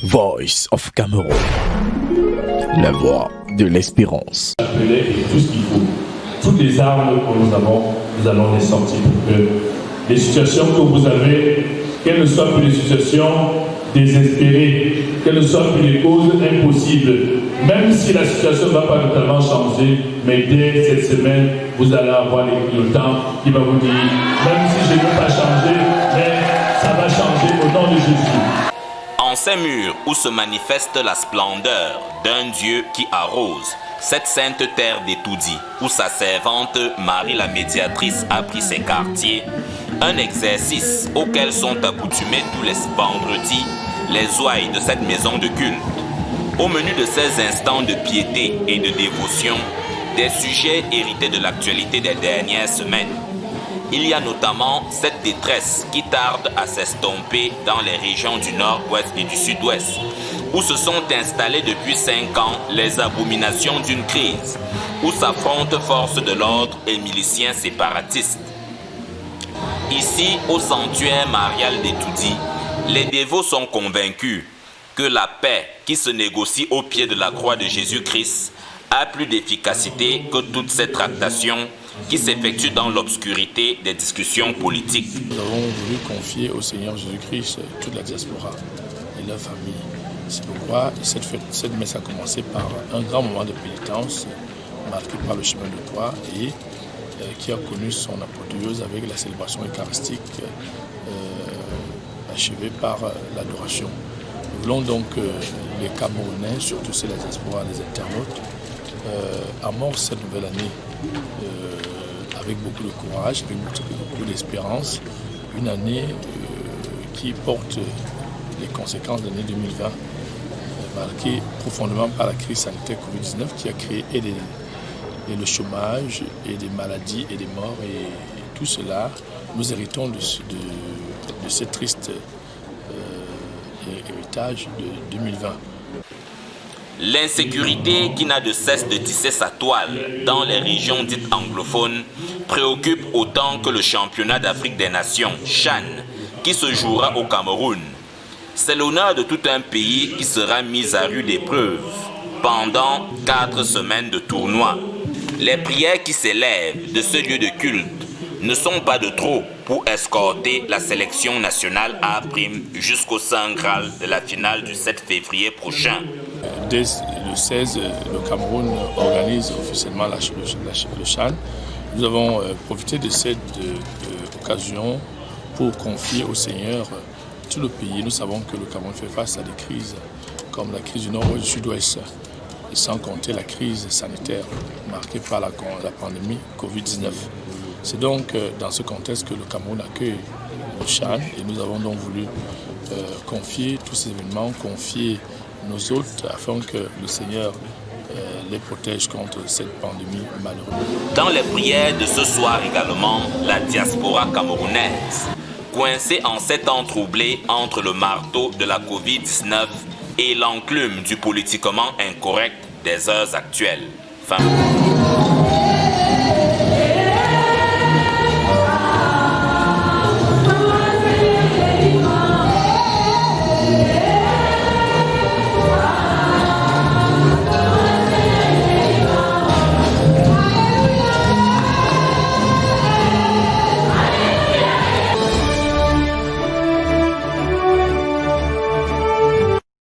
Voice of Cameroon, la voix de l'espérance. Et tout ce qu'il faut, toutes les armes que nous avons, nous allons les sortir pour que les situations que vous avez, quelles ne soient plus les situations désespérées, quelles ne soient plus les causes impossibles, même si la situation ne va pas totalement changer, mais dès cette semaine, vous allez avoir le temps qui va vous dire, même si je ne veux pas changer, mais ça va changer au nom de Jésus. En ces murs où se manifeste la splendeur d'un Dieu qui arrose cette sainte terre d'Etoudi, où sa servante Marie la médiatrice a pris ses quartiers, un exercice auquel sont accoutumés tous les vendredis les ouailles de cette maison de culte. Au menu de ces instants de piété et de dévotion, des sujets hérités de l'actualité des dernières semaines. Il y a notamment cette détresse qui tarde à s'estomper dans les régions du nord-ouest et du sud-ouest, où se sont installées depuis 5 ans les abominations d'une crise, où s'affrontent forces de l'ordre et miliciens séparatistes. Ici, au sanctuaire marial d'Etoudi, les dévots sont convaincus que la paix qui se négocie au pied de la croix de Jésus-Christ a plus d'efficacité que toutes ces tractations qui s'effectuent dans l'obscurité des discussions politiques. Nous avons voulu confier au Seigneur Jésus-Christ toute la diaspora et leur famille. C'est pourquoi cette messe a commencé par un grand moment de pénitence marqué par le chemin de croix et qui a connu son apothéose avec la célébration eucharistique achevée par l'adoration. Nous voulons donc que les Camerounais, surtout c'est la diaspora, les internautes, amorcent cette nouvelle année avec beaucoup de courage, avec beaucoup d'espérance, une année qui porte les conséquences de l'année 2020, marquée profondément par la crise sanitaire Covid-19 qui a créé et le chômage, et des maladies, et des morts, et tout cela, nous héritons de ce triste héritage de 2020. L'insécurité qui n'a de cesse de tisser sa toile dans les régions dites anglophones préoccupe autant que le championnat d'Afrique des Nations, CHAN, qui se jouera au Cameroun. C'est l'honneur de tout un pays qui sera mis à rude épreuve pendant 4 semaines de tournoi. Les prières qui s'élèvent de ce lieu de culte ne sont pas de trop pour escorter la sélection nationale A' jusqu'au Saint Graal de la finale du 7 février prochain. Dès le 16, le Cameroun organise officiellement le CHAN. Nous avons profité de cette occasion pour confier au Seigneur tout le pays. Nous savons que le Cameroun fait face à des crises comme la crise du nord-ouest et du sud-ouest, et sans compter la crise sanitaire marquée par la pandémie Covid-19. C'est donc dans ce contexte que le Cameroun accueille le CHAN et nous avons donc voulu confier tous ces événements, confier nos hôtes afin que le Seigneur les protège contre cette pandémie malheureuse. Dans les prières de ce soir également, la diaspora camerounaise, coincée en 7 ans troublés entre le marteau de la Covid-19 et l'enclume du politiquement incorrect des heures actuelles. Fin.